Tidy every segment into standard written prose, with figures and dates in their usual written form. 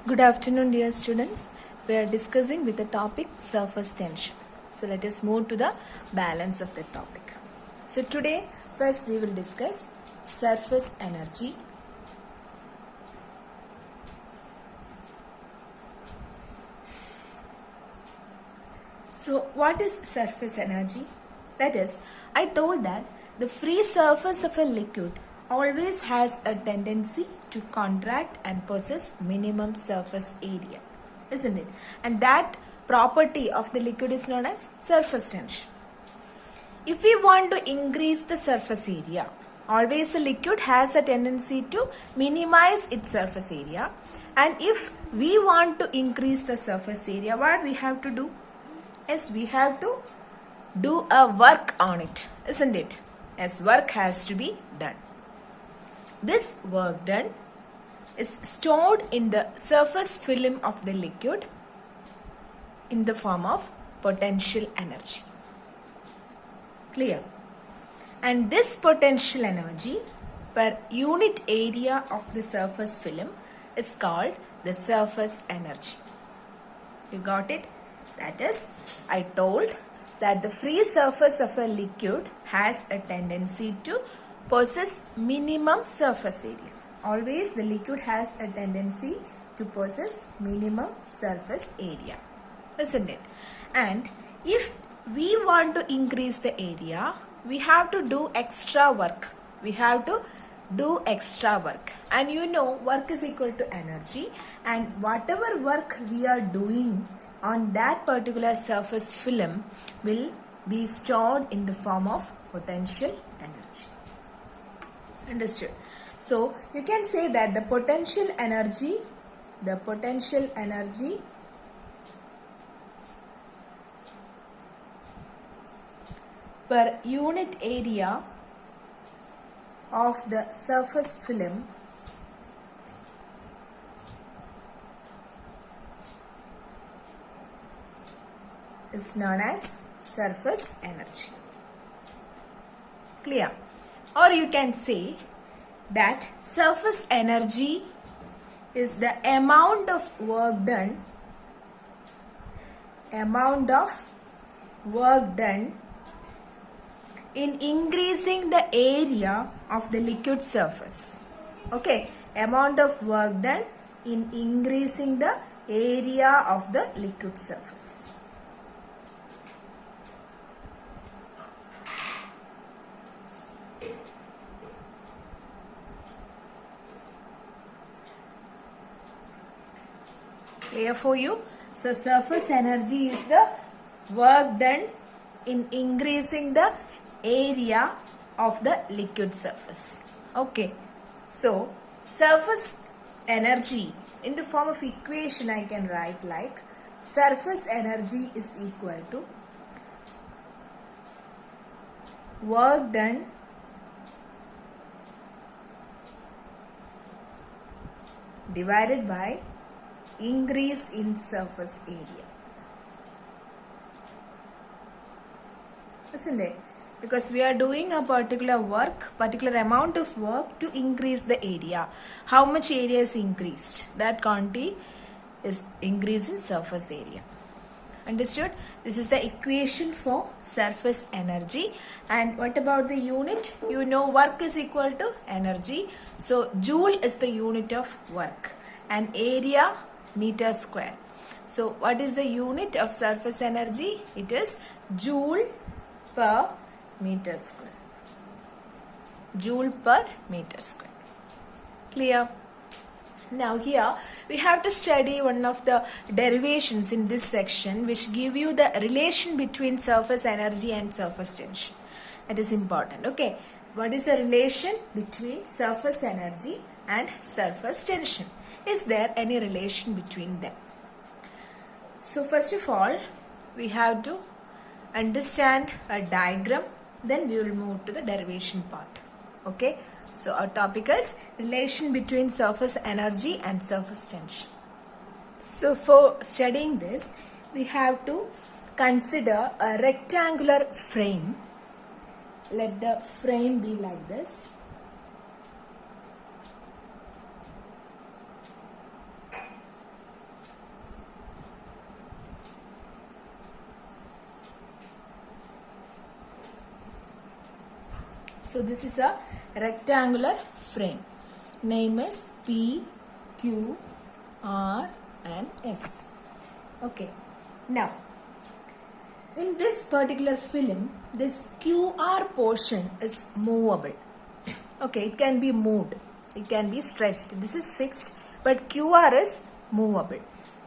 Good afternoon, dear students. We are discussing with the topic surface tension. So let us move to the balance of the topic. So today, first we will discuss surface energy. So what is surface energy? That is, I told that the free surface of a liquid always has a tendency to contract and possess minimum surface area, isn't it? And that property of the liquid is known as surface tension. If we want to increase the surface area, always a liquid has a tendency to minimize its surface area. And if we want to increase the surface area, what we have to do? Yes, we have to do a work on it, isn't it? As work has to be done. This work done is stored in the surface film of the liquid in the form of potential energy. Clear? And this potential energy per unit area of the surface film is called the surface energy. You got it? That is, I told that the free surface of a liquid has a tendency to possess minimum surface area. Always the liquid has a tendency to possess minimum surface area, isn't it? And if we want to increase the area, we have to do extra work. We have to do extra work. And you know, work is equal to energy. And whatever work we are doing on that particular surface film will be stored in the form of potential energy. Understood? So you can say that the potential energy per unit area of the surface film is known as surface energy. Clear? Or you can say that surface energy is the amount of work done in increasing the area of the liquid surface. Okay, amount of work done in increasing the area of the liquid surface. Clear for you? So surface energy is the work done in increasing the area of the liquid surface. Okay. So surface energy in the form of equation I can write like surface energy is equal to work done divided by increase in surface area. Isn't it? Because we are doing a particular amount of work to increase the area. How much area is increased? That quantity is increase in surface area. Understood? This is the equation for surface energy. And what about the unit? You know work is equal to energy. So joule is the unit of work. And area meter square. So what is the unit of surface energy? It is joule per meter square. Joule per meter square. Clear? Now here we have to study one of the derivations in this section which give you the relation between surface energy and surface tension. That is important. Okay. What is the relation between surface energy and surface tension? Is there any relation between them? So first of all, we have to understand a diagram. Then we will move to the derivation part. Okay. So our topic is relation between surface energy and surface tension. So for studying this, we have to consider a rectangular frame. Let the frame be like this. So this is a rectangular frame. Name is P, Q, R and S. Okay. Now, in this particular film, this QR portion is movable. Okay, it can be moved. It can be stretched. This is fixed, but QR is movable.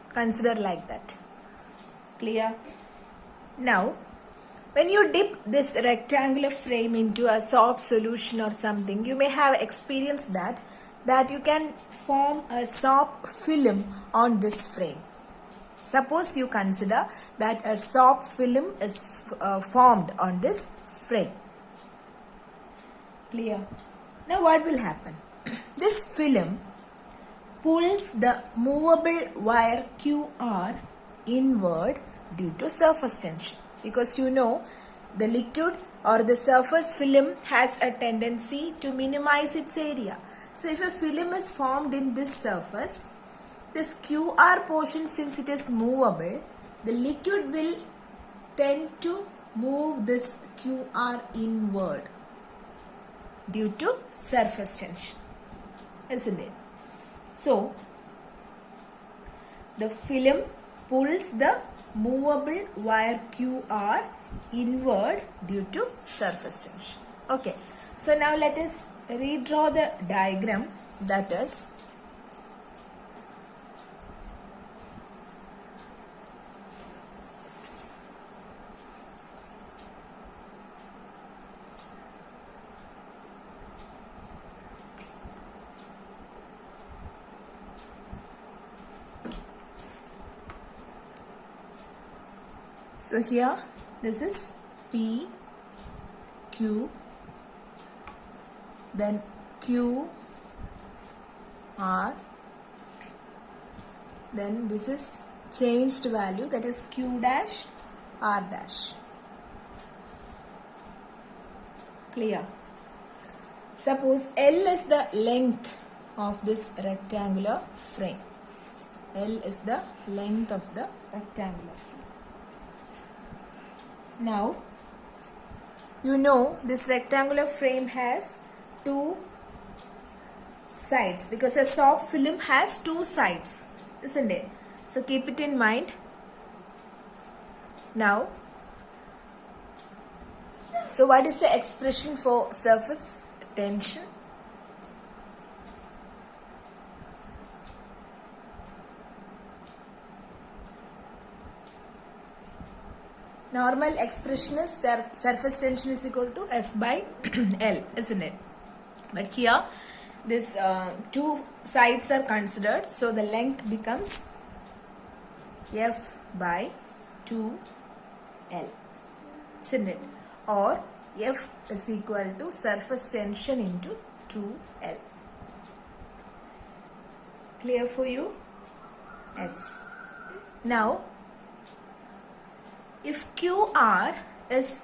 Consider like that. Clear? Now, when you dip this rectangular frame into a soap solution or something, you may have experienced that you can form a soap film on this frame. Suppose you consider that a soap film is formed on this frame. Clear? Now what will happen? This film pulls the movable wire QR inward due to surface tension. Because you know the liquid or the surface film has a tendency to minimize its area. So if a film is formed in this surface, this QR portion, since it is movable, the liquid will tend to move this QR inward due to surface tension, isn't it? So, the film pulls the movable wire QR inward due to surface tension. Okay, so now let us redraw the diagram, that is, so here this is P, Q, then Q, R, then this is changed value, that is Q dash, R dash. Clear? Suppose L is the length of this rectangular frame. L is the length of the rectangular frame. Now, you know this rectangular frame has two sides because a soft film has two sides, isn't it? So keep it in mind. Now, so what is the expression for surface tension? Normal expression is surface tension is equal to F by L, isn't it? But here, this two sides are considered, so the length becomes F by 2L, isn't it? Or F is equal to surface tension into 2L. Clear for you? Yes. Now, if QR is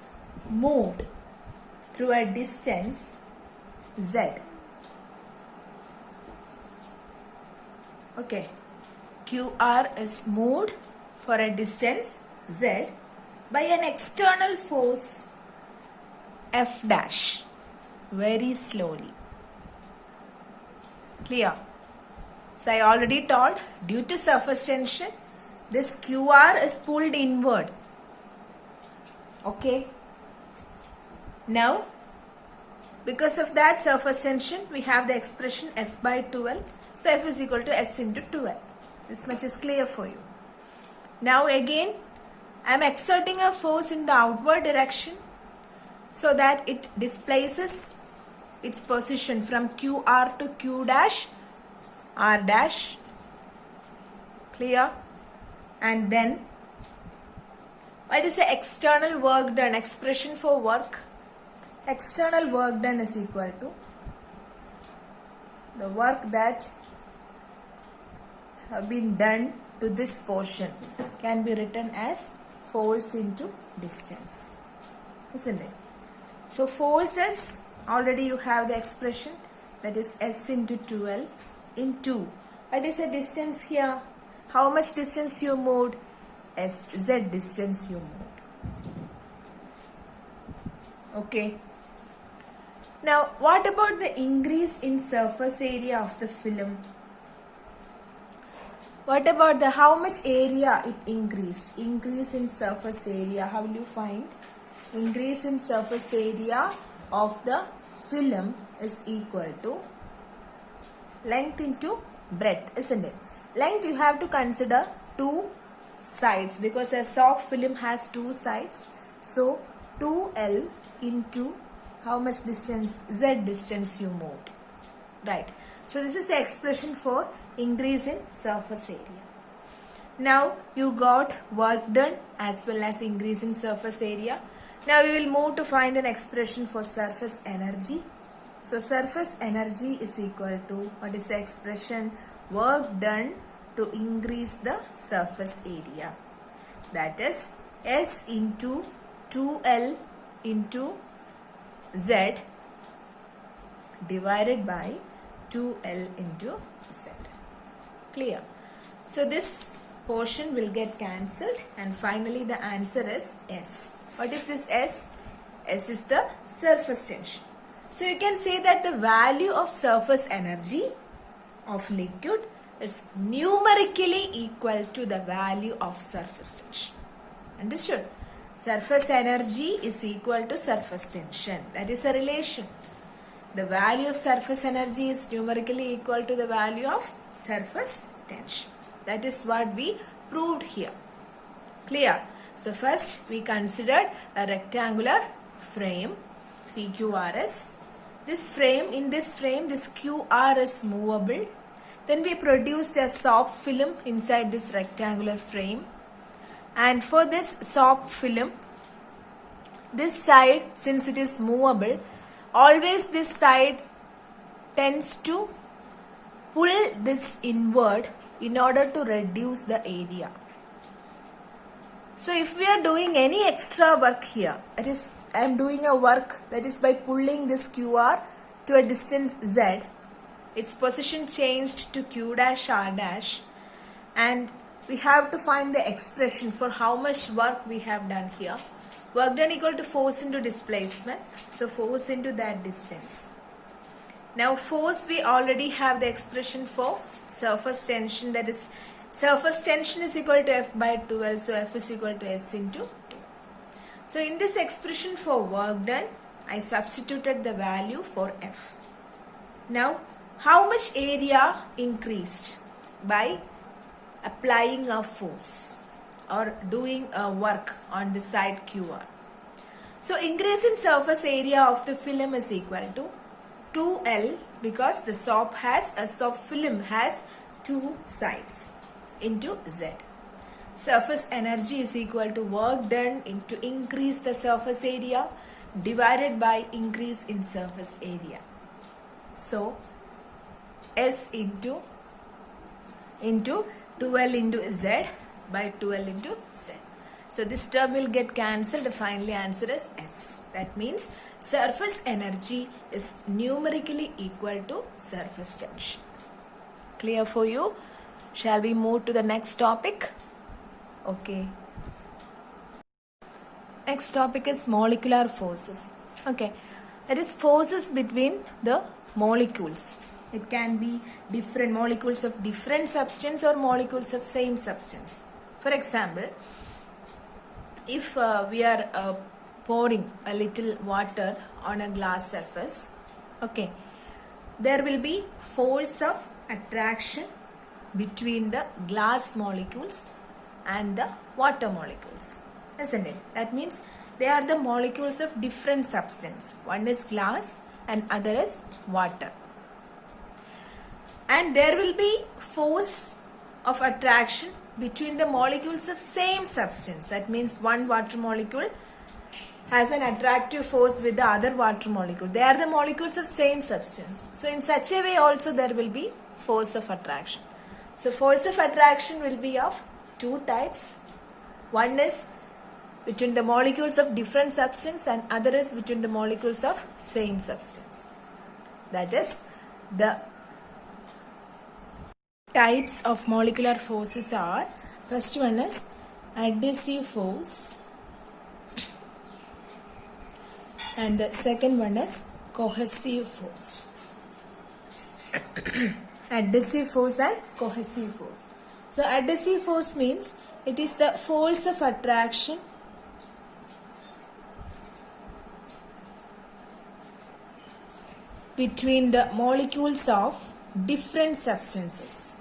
moved through a distance Z, okay, QR is moved for a distance Z by an external force F dash very slowly. Clear? So I already told, due to surface tension, this QR is pulled inward. Okay. Now, because of that surface tension, we have the expression F by 2L. So F is equal to S into 2L. This much is clear for you. Now again, I am exerting a force in the outward direction so that it displaces its position from QR to Q dash, R dash. Clear? And then, what is the external work done? Expression for work. External work done is equal to the work that have been done to this portion can be written as force into distance, isn't it? So forces, already you have the expression, that is S into 2L into, what is the distance here? How much distance you moved? Z distance you moved. Okay. Now, what about the increase in surface area of the film? What about the how much area it increased? Increase in surface area. How will you find? Increase in surface area of the film is equal to length into breadth, isn't it? Length you have to consider two sides because a soft film has two sides. So 2L into how much distance? Z distance you moved. Right. So this is the expression for increase in surface area. Now you got work done as well as increase in surface area. Now we will move to find an expression for surface energy. So surface energy is equal to, what is the expression? Work done to increase the surface area. That is S into 2L into Z divided by 2L into Z. Clear? So this portion will get cancelled and finally the answer is S. What is this S? S is the surface tension. So you can say that the value of surface energy of liquid is numerically equal to the value of surface tension. Understood? Surface energy is equal to surface tension. That is a relation. The value of surface energy is numerically equal to the value of surface tension. That is what we proved here. Clear? So first we considered a rectangular frame PQRS. This frame, this QR is movable. Then we produced a soft film inside this rectangular frame. And for this soft film, this side, since it is movable, always this side tends to pull this inward in order to reduce the area. So if we are doing any extra work here, that is, I am doing a work that is by pulling this QR to a distance Z, its position changed to Q dash R dash, and we have to find the expression for how much work we have done here. Work done equal to force into displacement. So force into that distance. Now force, we already have the expression for surface tension, that is surface tension is equal to F by 2L. So F is equal to S into 2. So in this expression for work done, I substituted the value for F. Now how much area increased? By applying a force or doing a work on the side QR. So increase in surface area of the film is equal to 2L because the soft film has two sides into Z. Surface energy is equal to work done into increase the surface area divided by increase in surface area. So S into 2L into Z by 2L into Z. So this term will get cancelled. Finally answer is S. That means surface energy is numerically equal to surface tension. Clear for you? Shall we move to the next topic? Okay. Next topic is molecular forces. Okay. That is forces between the molecules. It can be different molecules of different substance or molecules of same substance. For example, if we are pouring a little water on a glass surface, okay, there will be force of attraction between the glass molecules and the water molecules, isn't it? That means they are the molecules of different substance. One is glass and other is water. And there will be force of attraction between the molecules of same substance. That means one water molecule has an attractive force with the other water molecule. They are the molecules of same substance. So in such a way also there will be force of attraction. So force of attraction will be of two types. One is between the molecules of different substance and other is between the molecules of same substance. That is, the types of molecular forces are, first one is adhesive force and the second one is cohesive force. Adhesive force and cohesive force. So adhesive force means it is the force of attraction between the molecules of different substances.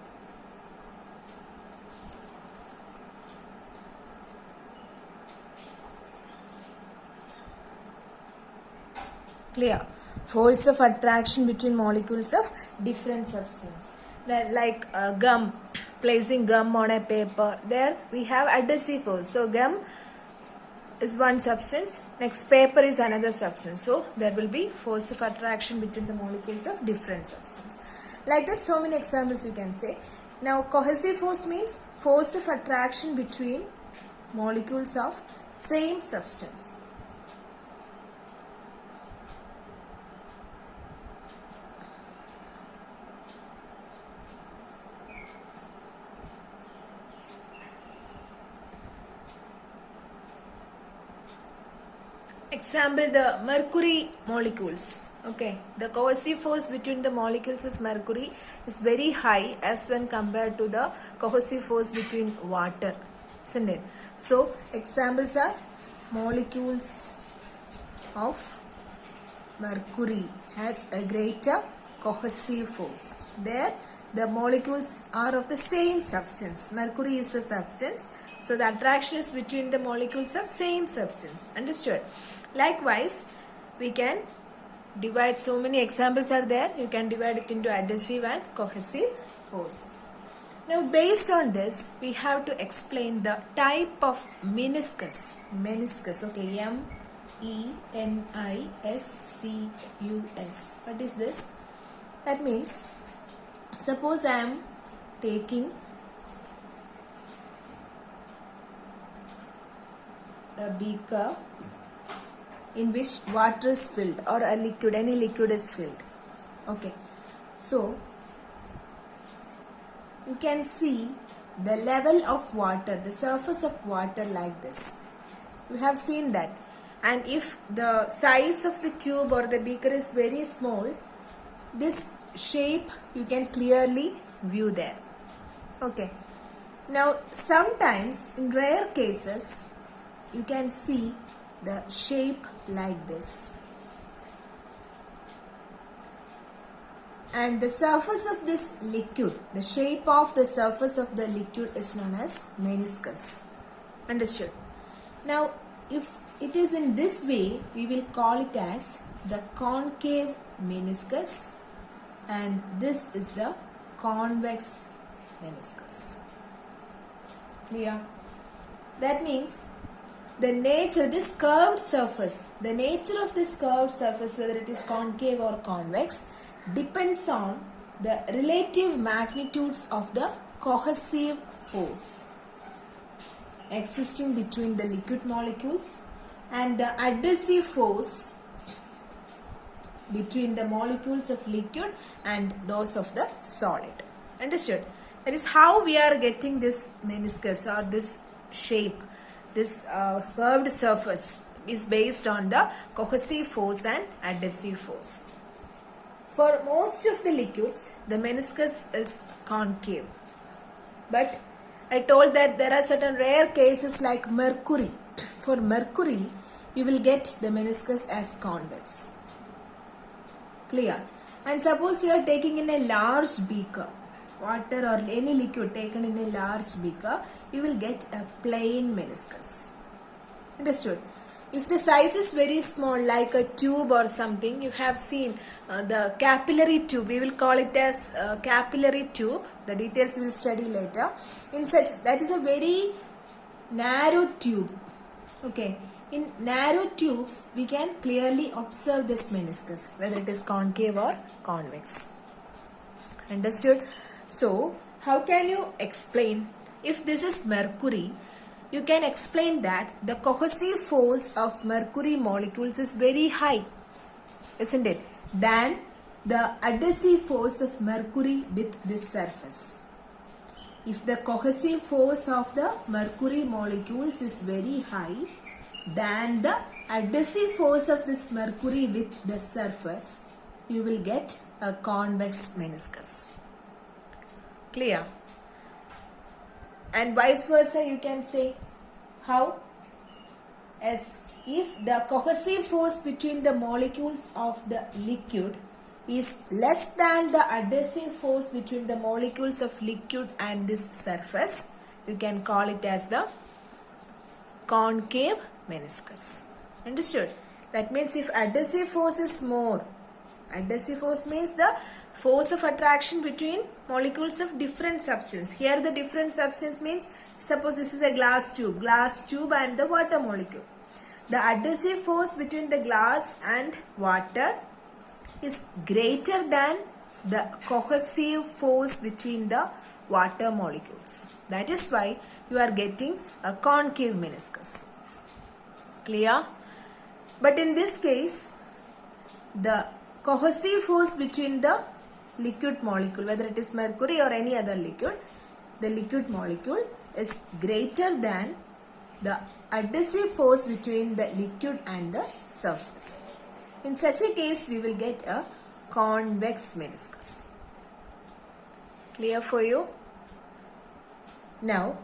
Clear? Force of attraction between molecules of different substance. That like gum, placing gum on a paper. There we have adhesive force. So gum is one substance. Next paper is another substance. So there will be force of attraction between the molecules of different substance. Like that, so many examples you can say. Now cohesive force means force of attraction between molecules of same substance. Example, the mercury molecules. Okay, the cohesive force between the molecules of mercury is very high as when compared to the cohesive force between water, isn't it? So, examples are molecules of mercury has a greater cohesive force. There, the molecules are of the same substance. Mercury is a substance. So, the attraction is between the molecules of same substance. Understood? Likewise, we can divide, so many examples are there. You can divide it into adhesive and cohesive forces. Now, based on this, we have to explain the type of meniscus. Meniscus, okay, meniscus. What is this? That means, suppose I am taking a beaker in which water is filled or a liquid, any liquid is filled. Okay, so you can see the level of water, the surface of water like this. You have seen that. And if the size of the tube or the beaker is very small, this shape you can clearly view there. Okay. Now, sometimes in rare cases, you can see the shape like this. And the surface of this liquid, the shape of the surface of the liquid is known as meniscus. Understood? Now, if it is in this way, we will call it as the concave meniscus, and this is the convex meniscus. Clear? That means the nature, this curved surface, the nature of this curved surface, whether it is concave or convex, depends on the relative magnitudes of the cohesive force existing between the liquid molecules and the adhesive force between the molecules of liquid and those of the solid. Understood? That is how we are getting this meniscus or this shape. This curved surface is based on the cohesive force and adhesive force. For most of the liquids, the meniscus is concave. But I told that there are certain rare cases like mercury. For mercury, you will get the meniscus as convex. Clear? And suppose you are taking in a large beaker, water or any liquid taken in a large beaker, you will get a plain meniscus. Understood? If the size is very small, like a tube or something, you have seen the capillary tube. We will call it as capillary tube. The details we will study later. In such, that is a very narrow tube. Okay. In narrow tubes, we can clearly observe this meniscus, whether it is concave or convex. Understood? So, how can you explain? If this is mercury, you can explain that the cohesive force of mercury molecules is very high, isn't it, than the adhesive force of mercury with this surface. If the cohesive force of the mercury molecules is very high than the adhesive force of this mercury with the surface, you will get a convex meniscus. Clear? And vice versa, you can say. How? As if the cohesive force between the molecules of the liquid is less than the adhesive force between the molecules of liquid and this surface, you can call it as the concave meniscus. Understood? That means if adhesive force is more, adhesive force means the force of attraction between molecules of different substance. Here the different substance means, suppose this is a glass tube and the water molecule. The adhesive force between the glass and water is greater than the cohesive force between the water molecules. That is why you are getting a concave meniscus. Clear? But in this case, the cohesive force between the liquid molecule, whether it is mercury or any other liquid, the liquid molecule is greater than the adhesive force between the liquid and the surface. In such a case, we will get a convex meniscus. Clear for you? Now,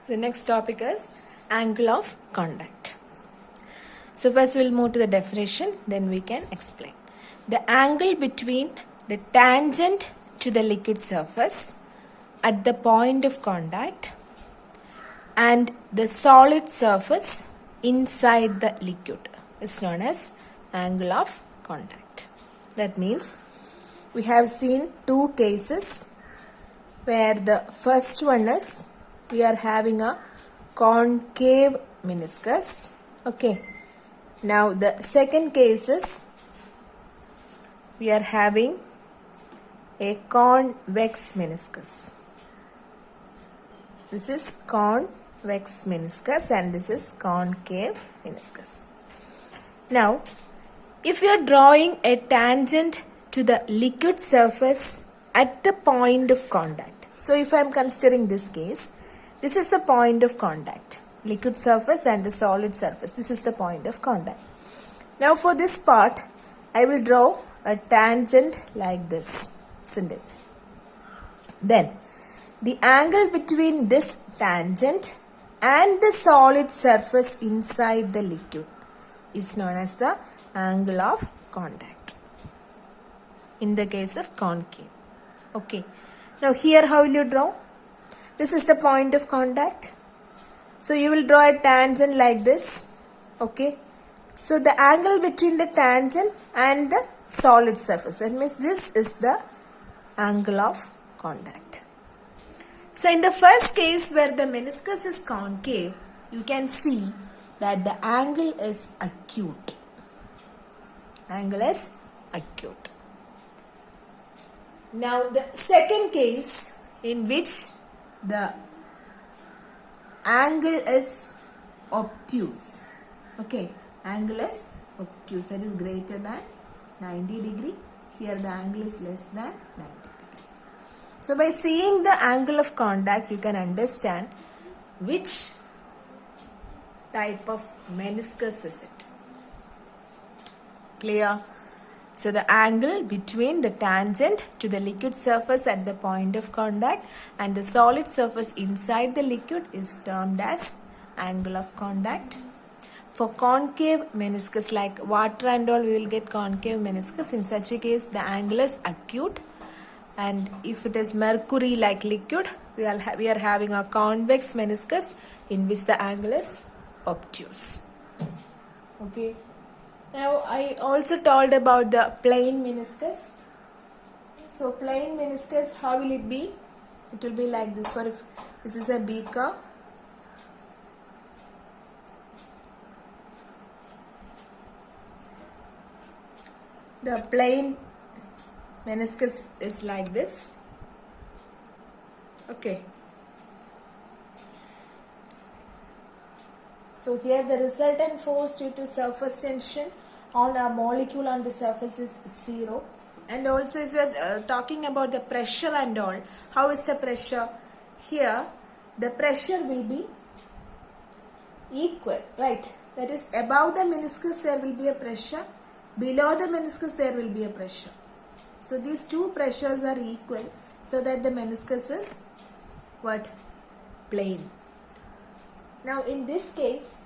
so next topic is angle of contact. So first we will move to the definition, then we can explain. The angle between the tangent to the liquid surface at the point of contact and the solid surface inside the liquid is known as angle of contact. That means we have seen two cases where the first one is we are having a concave meniscus. Okay. Now the second case is we are having a convex meniscus. This is convex meniscus and this is concave meniscus. Now, if you are drawing a tangent to the liquid surface at the point of contact. So if I am considering this case, this is the point of contact. Liquid surface and the solid surface. This is the point of contact. Now for this part, I will draw a tangent like this, isn't it? Then, the angle between this tangent and the solid surface inside the liquid is known as the angle of contact. In the case of concave. Okay. Now here how will you draw? This is the point of contact. So you will draw a tangent like this. Okay. So the angle between the tangent and the solid surface. That means this is the angle of contact. So in the first case where the meniscus is concave, you can see that the angle is acute. Angle is acute. Now the second case in which the angle is obtuse. Okay, angle is obtuse, that is greater than 90 degree. Here the angle is less than 90 degree. So by seeing the angle of contact, you can understand which type of meniscus is it. Clear? So the angle between the tangent to the liquid surface at the point of contact and the solid surface inside the liquid is termed as angle of contact. For concave meniscus like water and all, we will get concave meniscus. In such a case, the angle is acute. And if it is mercury like liquid, we are having a convex meniscus in which the angle is obtuse. Okay. Now I also told about the plane meniscus. So plane meniscus, how will it be? It will be like this. For if this is a beaker, the plane meniscus is like this. Okay. So here the resultant force due to surface tension on a molecule on the surface is 0. And also if you are talking about the pressure and all, how is the pressure? Here the pressure will be equal, right? That is, above the meniscus there will be a pressure, below the meniscus there will be a pressure. So these two pressures are equal, so that the meniscus is what? Plane. Now in this case,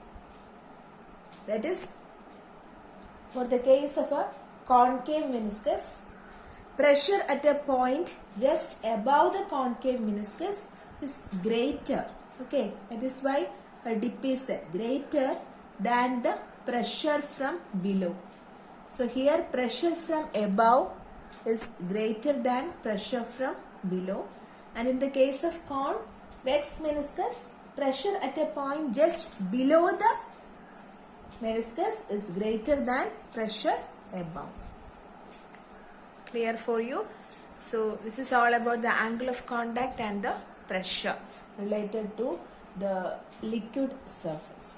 that is, for the case of a concave meniscus, pressure at a point just above the concave meniscus is greater. Okay, that is why a dip is there, greater than the pressure from below. So here pressure from above is greater than pressure from below, and in the case of convex meniscus, pressure at a point just below the meniscus is greater than pressure above. Clear for you? So this is all about the angle of contact and the pressure related to the liquid surface.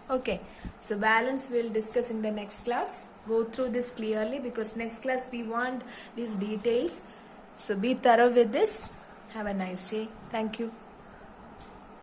Okay, so balance we'll discuss in the next class. Go through this clearly, because next class we want these details. So be thorough with this. Have a nice day. Thank you.